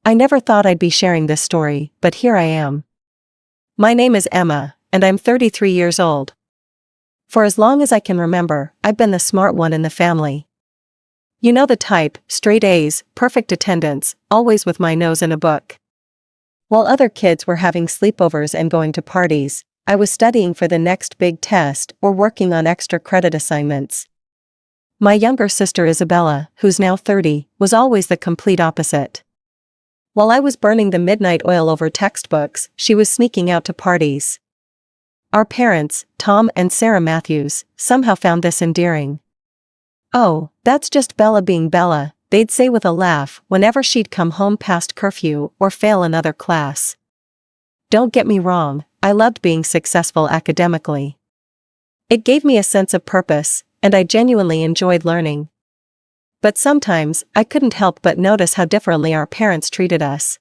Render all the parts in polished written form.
I never thought I'd be sharing this story, but here I am. My name is Emma, and I'm 33 years old. For as long as I can remember, I've been the smart one in the family. You know the type, straight A's, perfect attendance, always with my nose in a book. While other kids were having sleepovers and going to parties, I was studying for the next big test or working on extra credit assignments. My younger sister Isabella, who's now 30, was always the complete opposite. While I was burning the midnight oil over textbooks, she was sneaking out to parties. Our parents, Tom and Sarah Matthews, somehow found this endearing. "Oh, that's just Bella being Bella," they'd say with a laugh whenever she'd come home past curfew or fail another class. Don't get me wrong, I loved being successful academically. It gave me a sense of purpose, and I genuinely enjoyed learning. But sometimes, I couldn't help but notice how differently our parents treated us.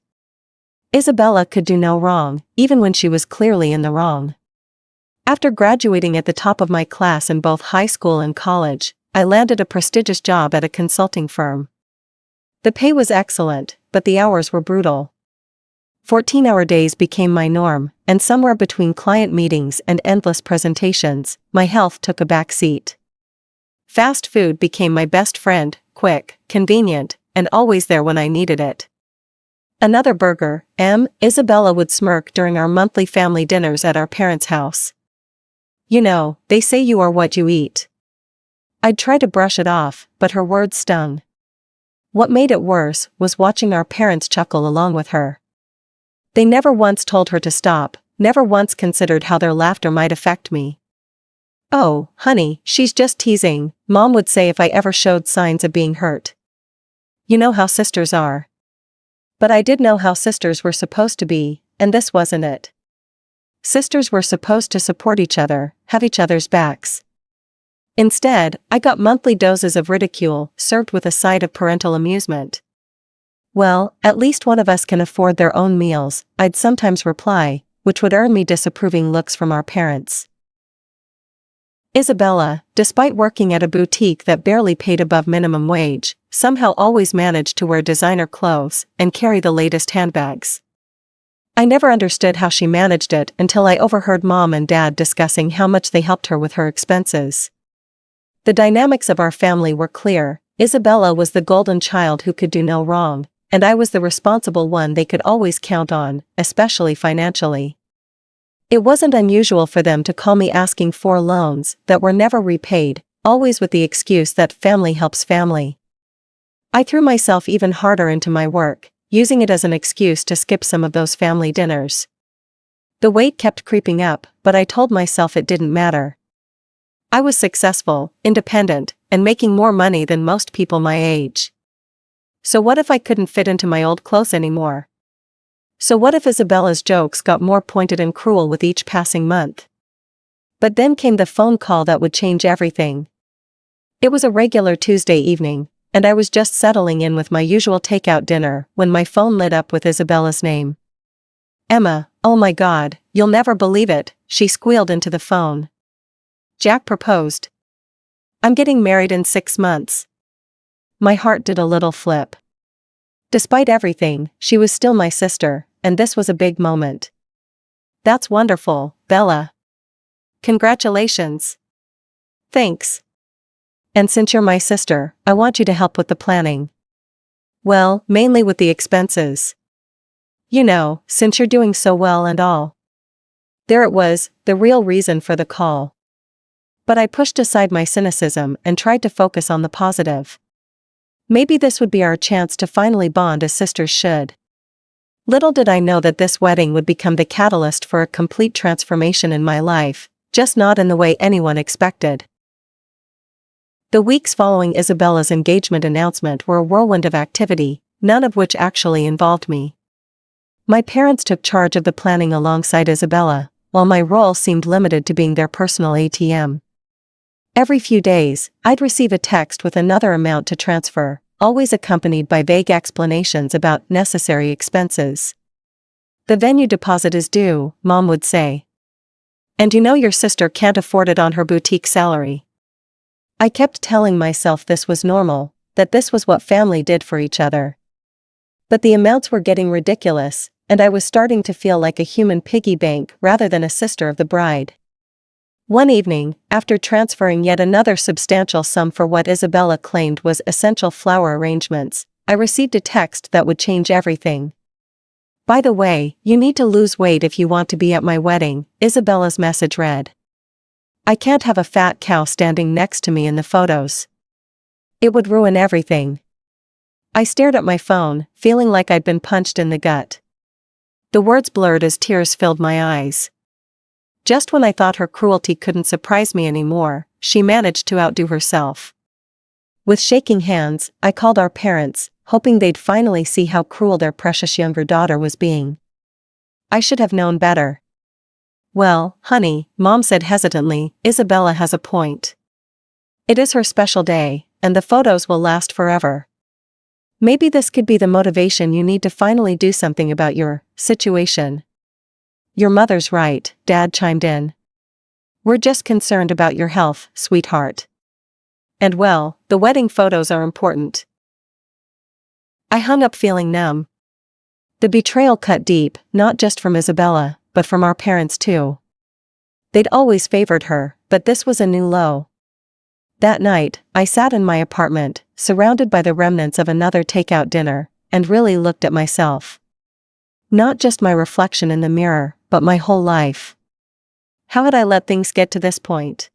Isabella could do no wrong, even when she was clearly in the wrong. After graduating at the top of my class in both high school and college, I landed a prestigious job at a consulting firm. The pay was excellent, but the hours were brutal. 14-hour days became my norm, and somewhere between client meetings and endless presentations, my health took a back seat. Fast food became my best friend, quick, convenient, and always there when I needed it. Another burger, Isabella would smirk during our monthly family dinners at our parents' house. You know, they say you are what you eat. I'd try to brush it off, but her words stung. What made it worse was watching our parents chuckle along with her. They never once told her to stop, never once considered how their laughter might affect me. "Oh, honey, she's just teasing," Mom would say if I ever showed signs of being hurt. You know how sisters are. But I did know how sisters were supposed to be, and this wasn't it. Sisters were supposed to support each other, have each other's backs. Instead, I got monthly doses of ridicule, served with a side of parental amusement. "Well, at least one of us can afford their own meals," I'd sometimes reply, which would earn me disapproving looks from our parents. Isabella, despite working at a boutique that barely paid above minimum wage, somehow always managed to wear designer clothes and carry the latest handbags. I never understood how she managed it until I overheard Mom and Dad discussing how much they helped her with her expenses. The dynamics of our family were clear. Isabella was the golden child who could do no wrong, and I was the responsible one they could always count on, especially financially. It wasn't unusual for them to call me asking for loans that were never repaid, always with the excuse that family helps family. I threw myself even harder into my work, using it as an excuse to skip some of those family dinners. The weight kept creeping up, but I told myself it didn't matter. I was successful, independent, and making more money than most people my age. So what if I couldn't fit into my old clothes anymore? So what if Isabella's jokes got more pointed and cruel with each passing month? But then came the phone call that would change everything. It was a regular Tuesday evening, and I was just settling in with my usual takeout dinner when my phone lit up with Isabella's name. "Emma, oh my God, you'll never believe it," she squealed into the phone. "Jack proposed. I'm getting married in 6 months." My heart did a little flip. Despite everything, she was still my sister, and this was a big moment. "That's wonderful, Bella. Congratulations." "Thanks. And since you're my sister, I want you to help with the planning." "Well, mainly with the expenses. You know, since you're doing so well and all." There it was, the real reason for the call. But I pushed aside my cynicism and tried to focus on the positive. Maybe this would be our chance to finally bond as sisters should. Little did I know that this wedding would become the catalyst for a complete transformation in my life, just not in the way anyone expected. The weeks following Isabella's engagement announcement were a whirlwind of activity, none of which actually involved me. My parents took charge of the planning alongside Isabella, while my role seemed limited to being their personal ATM. Every few days, I'd receive a text with another amount to transfer, always accompanied by vague explanations about necessary expenses. "The venue deposit is due," Mom would say. "And you know your sister can't afford it on her boutique salary." I kept telling myself this was normal, that this was what family did for each other. But the amounts were getting ridiculous, and I was starting to feel like a human piggy bank rather than a sister of the bride. One evening, after transferring yet another substantial sum for what Isabella claimed was essential flower arrangements, I received a text that would change everything. "By the way, you need to lose weight if you want to be at my wedding," Isabella's message read. "I can't have a fat cow standing next to me in the photos. It would ruin everything." I stared at my phone, feeling like I'd been punched in the gut. The words blurred as tears filled my eyes. Just when I thought her cruelty couldn't surprise me anymore, she managed to outdo herself. With shaking hands, I called our parents, hoping they'd finally see how cruel their precious younger daughter was being. I should have known better. "Well, honey," Mom said hesitantly, "Isabella has a point. It is her special day, and the photos will last forever. Maybe this could be the motivation you need to finally do something about your situation." "Your mother's right," Dad chimed in. "We're just concerned about your health, sweetheart. And well, the wedding photos are important." I hung up feeling numb. The betrayal cut deep, not just from Isabella, but from our parents too. They'd always favored her, but this was a new low. That night, I sat in my apartment, surrounded by the remnants of another takeout dinner, and really looked at myself. Not just my reflection in the mirror, but my whole life. How had I let things get to this point?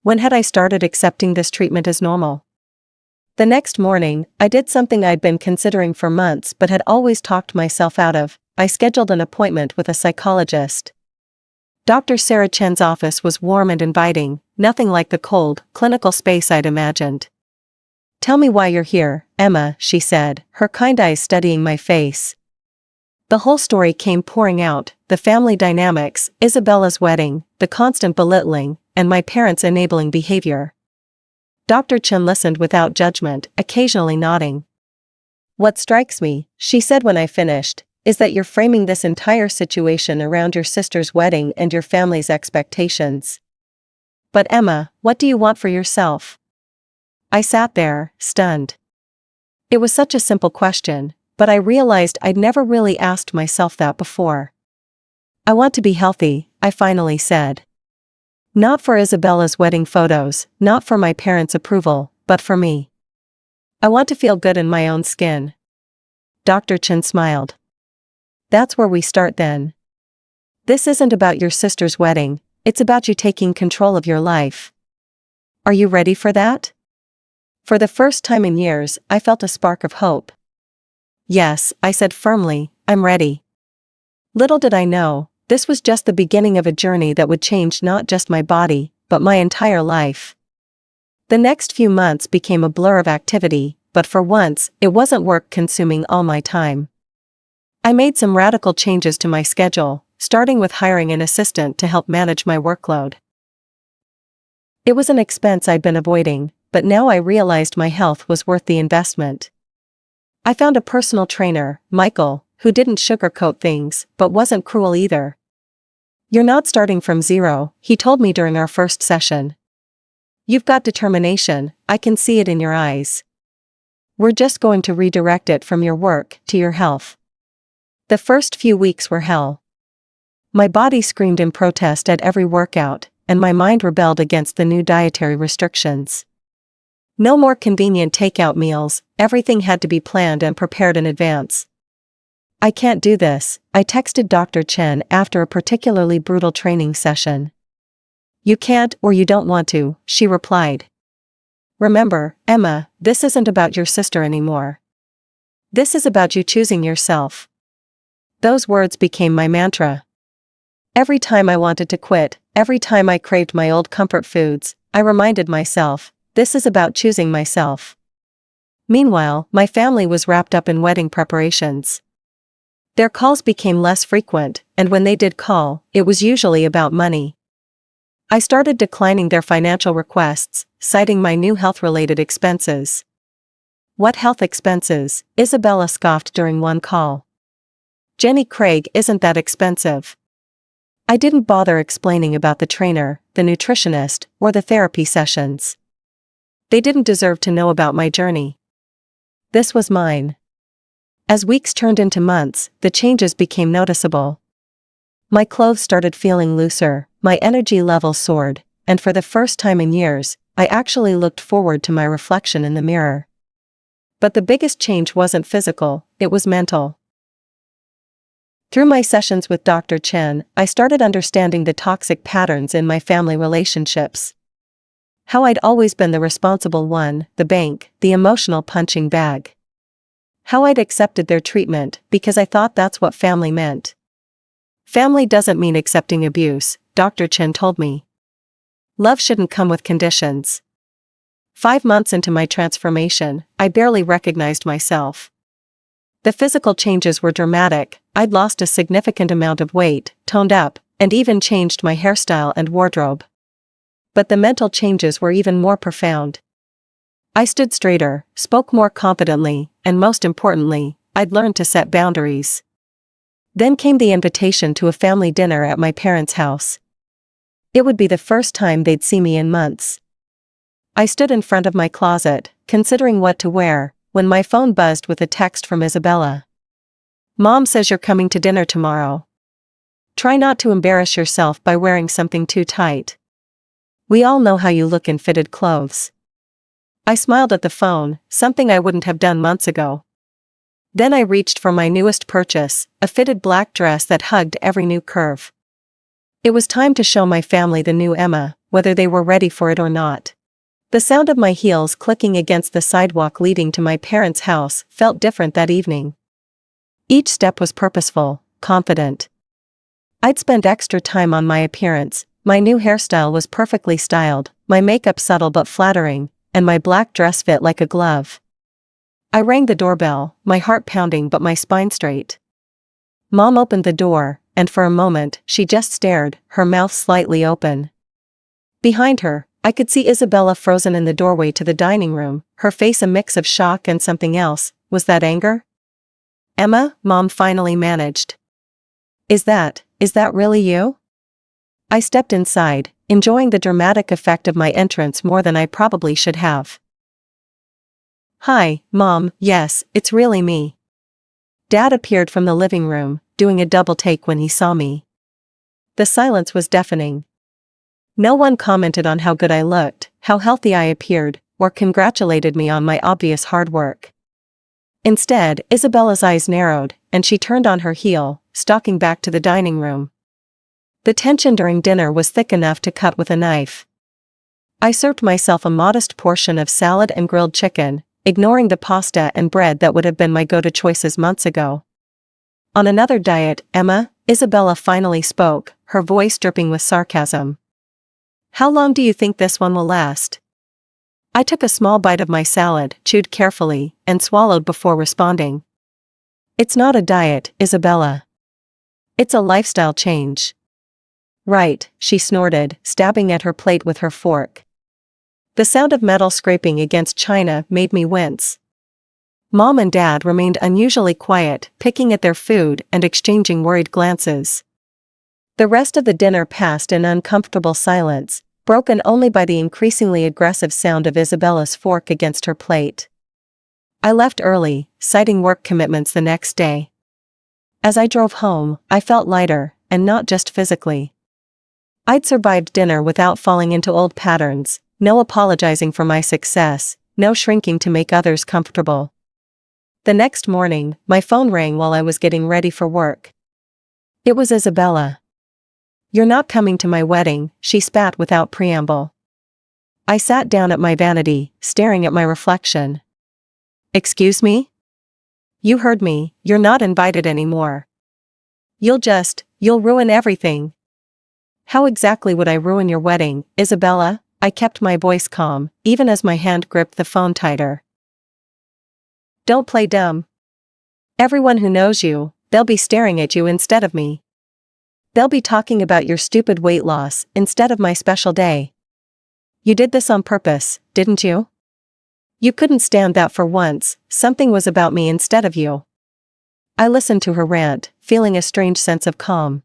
When had I started accepting this treatment as normal? The next morning, I did something I'd been considering for months but had always talked myself out of. I scheduled an appointment with a psychologist. Dr. Sarah Chen's office was warm and inviting, nothing like the cold, clinical space I'd imagined. "Tell me why you're here, Emma," she said, her kind eyes studying my face. The whole story came pouring out, the family dynamics, Isabella's wedding, the constant belittling, and my parents' enabling behavior. Dr. Chen listened without judgment, occasionally nodding. "What strikes me," she said when I finished, "is that you're framing this entire situation around your sister's wedding and your family's expectations. But Emma, what do you want for yourself?" I sat there, stunned. It was such a simple question, but I realized I'd never really asked myself that before. "I want to be healthy," I finally said. "Not for Isabella's wedding photos, not for my parents' approval, but for me. I want to feel good in my own skin." Dr. Chen smiled. "That's where we start then. This isn't about your sister's wedding, it's about you taking control of your life. Are you ready for that?" For the first time in years, I felt a spark of hope. "Yes," I said firmly, "I'm ready." Little did I know, this was just the beginning of a journey that would change not just my body, but my entire life. The next few months became a blur of activity, but for once, it wasn't work consuming all my time. I made some radical changes to my schedule, starting with hiring an assistant to help manage my workload. It was an expense I'd been avoiding, but now I realized my health was worth the investment. I found a personal trainer, Michael, who didn't sugarcoat things, but wasn't cruel either. "You're not starting from zero," he told me during our first session. "You've got determination, I can see it in your eyes. We're just going to redirect it from your work to your health." The first few weeks were hell. My body screamed in protest at every workout, and my mind rebelled against the new dietary restrictions. No more convenient takeout meals, everything had to be planned and prepared in advance. "I can't do this," I texted Dr. Chen after a particularly brutal training session. "You can't or you don't want to," she replied. "Remember, Emma, this isn't about your sister anymore. This is about you choosing yourself." Those words became my mantra. Every time I wanted to quit, every time I craved my old comfort foods, I reminded myself, this is about choosing myself. Meanwhile, my family was wrapped up in wedding preparations. Their calls became less frequent, and when they did call, it was usually about money. I started declining their financial requests, citing my new health-related expenses. "What health expenses?" Isabella scoffed during one call. "Jenny Craig isn't that expensive." I didn't bother explaining about the trainer, the nutritionist, or the therapy sessions. They didn't deserve to know about my journey. This was mine. As weeks turned into months, the changes became noticeable. My clothes started feeling looser, my energy level soared, and for the first time in years, I actually looked forward to my reflection in the mirror. But the biggest change wasn't physical, it was mental. Through my sessions with Dr. Chen, I started understanding the toxic patterns in my family relationships. How I'd always been the responsible one, the bank, the emotional punching bag. How I'd accepted their treatment because I thought that's what family meant. Family doesn't mean accepting abuse, Dr. Chen told me. Love shouldn't come with conditions. 5 months into my transformation, I barely recognized myself. The physical changes were dramatic. I'd lost a significant amount of weight, toned up, and even changed my hairstyle and wardrobe. But the mental changes were even more profound. I stood straighter, spoke more confidently, and most importantly, I'd learned to set boundaries. Then came the invitation to a family dinner at my parents' house. It would be the first time they'd see me in months. I stood in front of my closet, considering what to wear, when my phone buzzed with a text from Isabella. "Mom says you're coming to dinner tomorrow. Try not to embarrass yourself by wearing something too tight. We all know how you look in fitted clothes." I smiled at the phone, something I wouldn't have done months ago. Then I reached for my newest purchase, a fitted black dress that hugged every new curve. It was time to show my family the new Emma, whether they were ready for it or not. The sound of my heels clicking against the sidewalk leading to my parents' house felt different that evening. Each step was purposeful, confident. I'd spent extra time on my appearance, my new hairstyle was perfectly styled, my makeup subtle but flattering, and my black dress fit like a glove. I rang the doorbell, my heart pounding but my spine straight. Mom opened the door, and for a moment, she just stared, her mouth slightly open. Behind her, I could see Isabella frozen in the doorway to the dining room, her face a mix of shock and something else. Was that anger? "Emma," Mom finally managed. Is that really you?" I stepped inside, enjoying the dramatic effect of my entrance more than I probably should have. "Hi, Mom, yes, it's really me." Dad appeared from the living room, doing a double take when he saw me. The silence was deafening. No one commented on how good I looked, how healthy I appeared, or congratulated me on my obvious hard work. Instead, Isabella's eyes narrowed, and she turned on her heel, stalking back to the dining room. The tension during dinner was thick enough to cut with a knife. I served myself a modest portion of salad and grilled chicken, ignoring the pasta and bread that would have been my go-to choices months ago. "On another diet, Emma," Isabella finally spoke, her voice dripping with sarcasm. "How long do you think this one will last?" I took a small bite of my salad, chewed carefully, and swallowed before responding. "It's not a diet, Isabella. It's a lifestyle change." "Right," she snorted, stabbing at her plate with her fork. The sound of metal scraping against china made me wince. Mom and Dad remained unusually quiet, picking at their food and exchanging worried glances. The rest of the dinner passed in uncomfortable silence, broken only by the increasingly aggressive sound of Isabella's fork against her plate. I left early, citing work commitments the next day. As I drove home, I felt lighter, and not just physically. I'd survived dinner without falling into old patterns, no apologizing for my success, no shrinking to make others comfortable. The next morning, my phone rang while I was getting ready for work. It was Isabella. "You're not coming to my wedding," she spat without preamble. I sat down at my vanity, staring at my reflection. "Excuse me? You heard me, you're not invited anymore. You'll ruin everything." "How exactly would I ruin your wedding, Isabella?" I kept my voice calm, even as my hand gripped the phone tighter. "Don't play dumb. Everyone who knows you, they'll be staring at you instead of me. They'll be talking about your stupid weight loss instead of my special day. You did this on purpose, didn't you? You couldn't stand that for once, something was about me instead of you." I listened to her rant, feeling a strange sense of calm.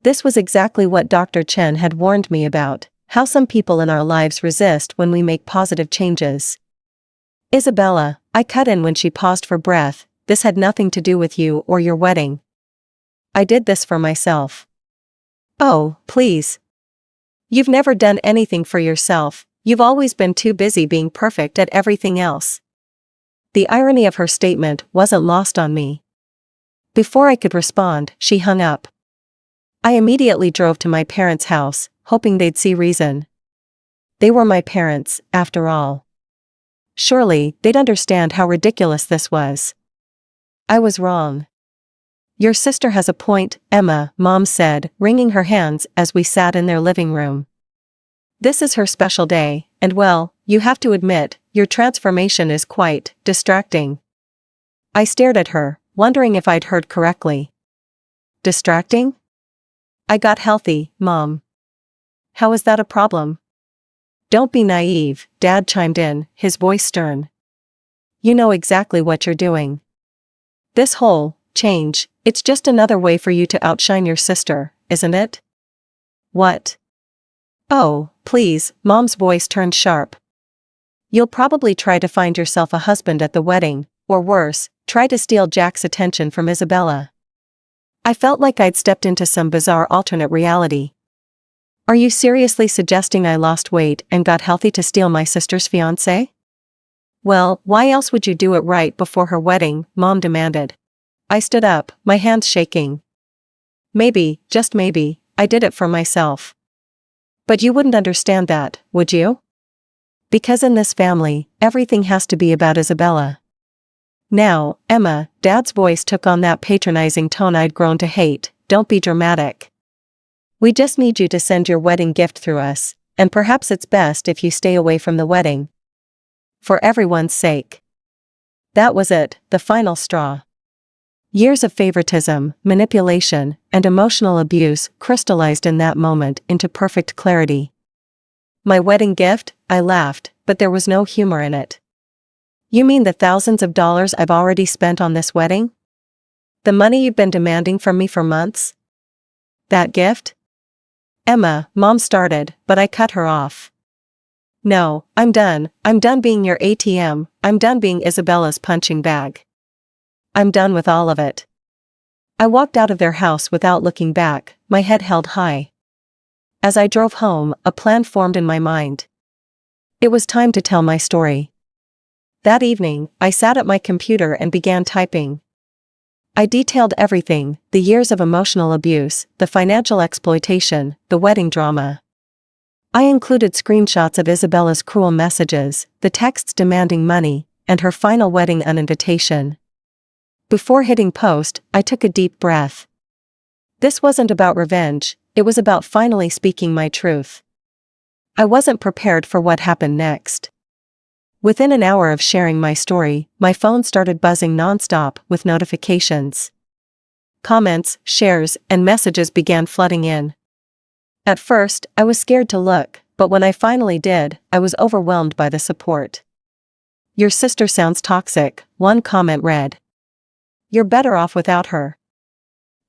This was exactly what Dr. Chen had warned me about, how some people in our lives resist when we make positive changes. "Isabella," I cut in when she paused for breath, This had nothing to do with you or your wedding. I did this for myself. Oh, please. You've never done anything for yourself, you've always been too busy being perfect at everything else. The irony of her statement wasn't lost on me. Before I could respond, she hung up. I immediately drove to my parents' house, hoping they'd see reason. They were my parents, after all. Surely, they'd understand how ridiculous this was. I was wrong. Your sister has a point, Emma, Mom said, wringing her hands as we sat in their living room. This is her special day, and well, you have to admit, your transformation is quite distracting. I stared at her, wondering if I'd heard correctly. Distracting? I got healthy, Mom. How is that a problem? Don't be naive, Dad chimed in, his voice stern. You know exactly what you're doing. This whole change, it's just another way for you to outshine your sister, isn't it? What? Oh, please, Mom's voice turned sharp. You'll probably try to find yourself a husband at the wedding, or worse, try to steal Jack's attention from Isabella. I felt like I'd stepped into some bizarre alternate reality. Are you seriously suggesting I lost weight and got healthy to steal my sister's fiancé? Well, why else would you do it right before her wedding? Mom demanded. I stood up, my hands shaking. Maybe, just maybe, I did it for myself. But you wouldn't understand that, would you? Because in this family, everything has to be about Isabella. Now, Emma, Dad's voice took on that patronizing tone I'd grown to hate. Don't be dramatic. We just need you to send your wedding gift through us, and perhaps it's best if you stay away from the wedding. For everyone's sake. That was it, the final straw. Years of favoritism, manipulation, and emotional abuse crystallized in that moment into perfect clarity. My wedding gift? I laughed, but there was no humor in it. You mean the thousands of dollars I've already spent on this wedding? The money you've been demanding from me for months? That gift? Emma, Mom started, but I cut her off. No, I'm done being your ATM, I'm done being Isabella's punching bag. I'm done with all of it. I walked out of their house without looking back, my head held high. As I drove home, a plan formed in my mind. It was time to tell my story. That evening, I sat at my computer and began typing. I detailed everything, the years of emotional abuse, the financial exploitation, the wedding drama. I included screenshots of Isabella's cruel messages, the texts demanding money, and her final wedding invitation. Before hitting post, I took a deep breath. This wasn't about revenge, it was about finally speaking my truth. I wasn't prepared for what happened next. Within an hour of sharing my story, my phone started buzzing nonstop with notifications. Comments, shares, and messages began flooding in. At first, I was scared to look, but when I finally did, I was overwhelmed by the support. Your sister sounds toxic, one comment read. You're better off without her.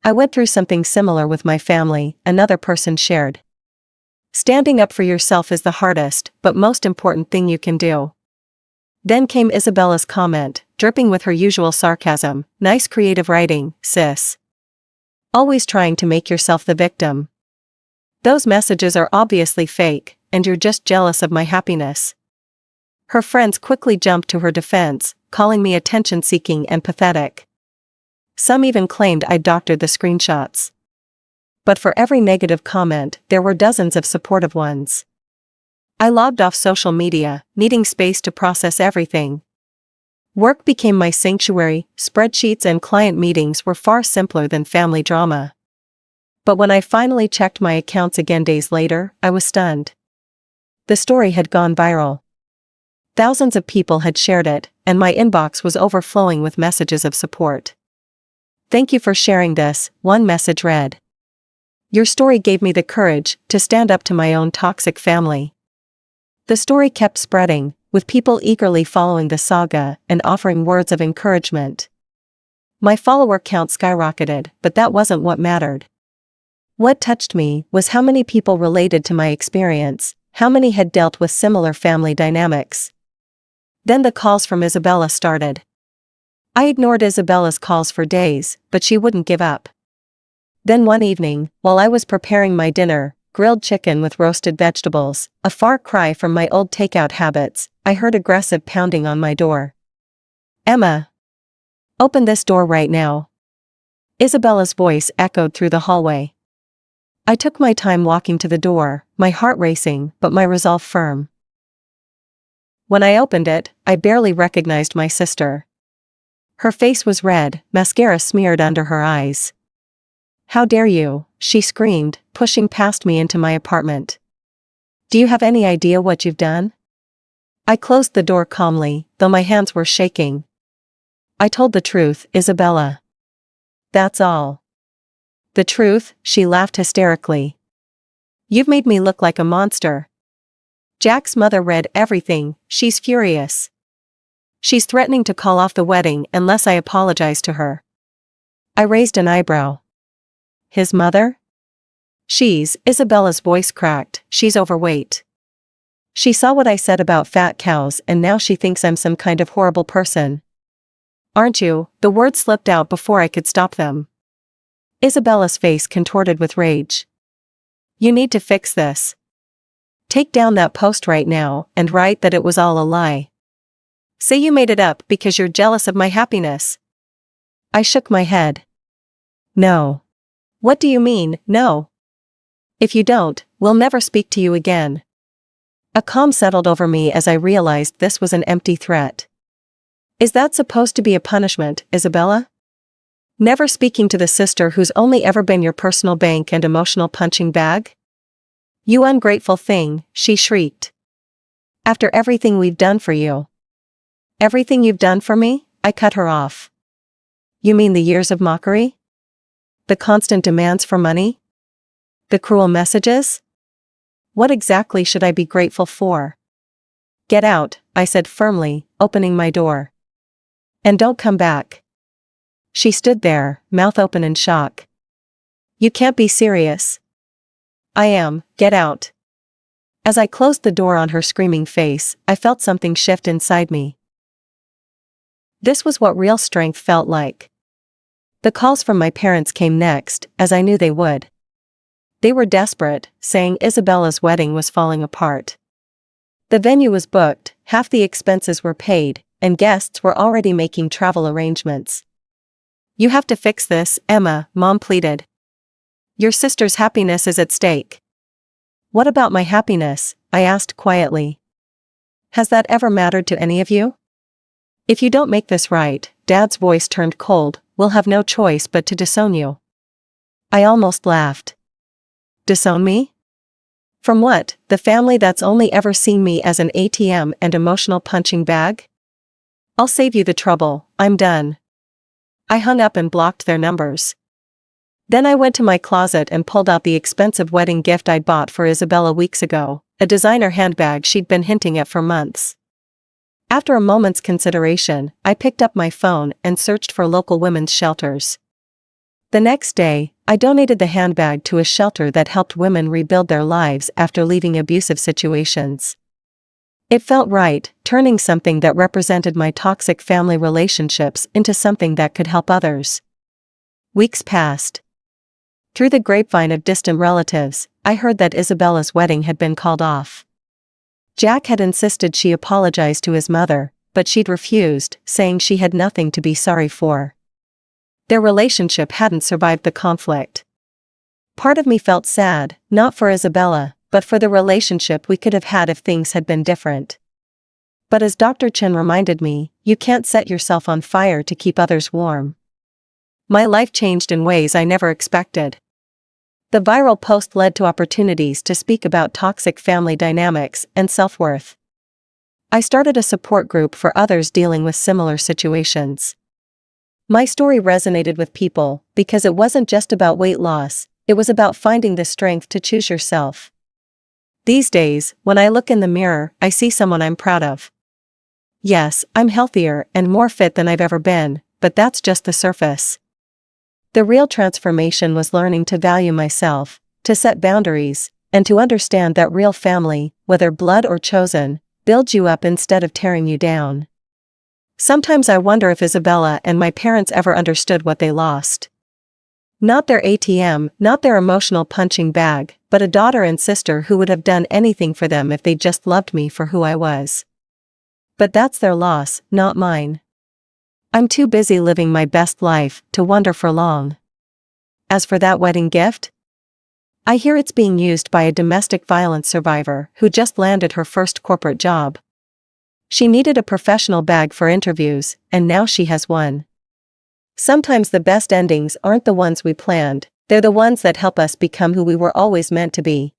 I went through something similar with my family, another person shared. Standing up for yourself is the hardest, but most important thing you can do. Then came Isabella's comment, dripping with her usual sarcasm. Nice creative writing, sis. Always trying to make yourself the victim. Those messages are obviously fake, and you're just jealous of my happiness. Her friends quickly jumped to her defense, calling me attention-seeking and pathetic. Some even claimed I'd doctored the screenshots. But for every negative comment, there were dozens of supportive ones. I logged off social media, needing space to process everything. Work became my sanctuary, spreadsheets and client meetings were far simpler than family drama. But when I finally checked my accounts again days later, I was stunned. The story had gone viral. Thousands of people had shared it, and my inbox was overflowing with messages of support. Thank you for sharing this, one message read. Your story gave me the courage to stand up to my own toxic family. The story kept spreading, with people eagerly following the saga and offering words of encouragement. My follower count skyrocketed, but that wasn't what mattered. What touched me was how many people related to my experience, how many had dealt with similar family dynamics. Then the calls from Isabella started. I ignored Isabella's calls for days, but she wouldn't give up. Then one evening, while I was preparing my dinner, grilled chicken with roasted vegetables, a far cry from my old takeout habits, I heard aggressive pounding on my door. "Emma! Open this door right now." Isabella's voice echoed through the hallway. I took my time walking to the door, my heart racing, but my resolve firm. When I opened it, I barely recognized my sister. Her face was red, mascara smeared under her eyes. "How dare you," she screamed, pushing past me into my apartment. "Do you have any idea what you've done?" I closed the door calmly, though my hands were shaking. "I told the truth, Isabella. That's all." "The truth?" she laughed hysterically. "You've made me look like a monster." Jack's mother read everything. She's furious. She's threatening to call off the wedding unless I apologize to her. I raised an eyebrow. His mother? Isabella's voice cracked, she's overweight. She saw what I said about fat cows and now she thinks I'm some kind of horrible person. Aren't you? The words slipped out before I could stop them. Isabella's face contorted with rage. You need to fix this. Take down that post right now and write that it was all a lie. Say you made it up because you're jealous of my happiness. I shook my head. No. What do you mean, no? If you don't, we'll never speak to you again. A calm settled over me as I realized this was an empty threat. Is that supposed to be a punishment, Isabella? Never speaking to the sister who's only ever been your personal bank and emotional punching bag? You ungrateful thing, she shrieked. After everything we've done for you. Everything you've done for me? I cut her off. You mean the years of mockery? The constant demands for money? The cruel messages? What exactly should I be grateful for? Get out, I said firmly, opening my door. And don't come back. She stood there, mouth open in shock. You can't be serious. I am, get out. As I closed the door on her screaming face, I felt something shift inside me. This was what real strength felt like. The calls from my parents came next, as I knew they would. They were desperate, saying Isabella's wedding was falling apart. The venue was booked, half the expenses were paid, and guests were already making travel arrangements. You have to fix this, Emma, Mom pleaded. Your sister's happiness is at stake. What about my happiness? I asked quietly. Has that ever mattered to any of you? If you don't make this right, Dad's voice turned cold, we'll have no choice but to disown you. I almost laughed. Disown me? From what, the family that's only ever seen me as an ATM and emotional punching bag? I'll save you the trouble, I'm done. I hung up and blocked their numbers. Then I went to my closet and pulled out the expensive wedding gift I'd bought for Isabella weeks ago, a designer handbag she'd been hinting at for months. After a moment's consideration, I picked up my phone and searched for local women's shelters. The next day, I donated the handbag to a shelter that helped women rebuild their lives after leaving abusive situations. It felt right, turning something that represented my toxic family relationships into something that could help others. Weeks passed. Through the grapevine of distant relatives, I heard that Isabella's wedding had been called off. Jack had insisted she apologize to his mother, but she'd refused, saying she had nothing to be sorry for. Their relationship hadn't survived the conflict. Part of me felt sad, not for Isabella, but for the relationship we could have had if things had been different. But as Dr. Chen reminded me, you can't set yourself on fire to keep others warm. My life changed in ways I never expected. The viral post led to opportunities to speak about toxic family dynamics and self-worth. I started a support group for others dealing with similar situations. My story resonated with people because it wasn't just about weight loss, it was about finding the strength to choose yourself. These days, when I look in the mirror, I see someone I'm proud of. Yes, I'm healthier and more fit than I've ever been, but that's just the surface. The real transformation was learning to value myself, to set boundaries, and to understand that real family, whether blood or chosen, builds you up instead of tearing you down. Sometimes I wonder if Isabella and my parents ever understood what they lost. Not their ATM, not their emotional punching bag, but a daughter and sister who would have done anything for them if they just loved me for who I was. But that's their loss, not mine. I'm too busy living my best life to wonder for long. As for that wedding gift, I hear it's being used by a domestic violence survivor who just landed her first corporate job. She needed a professional bag for interviews, and now she has one. Sometimes the best endings aren't the ones we planned, they're the ones that help us become who we were always meant to be.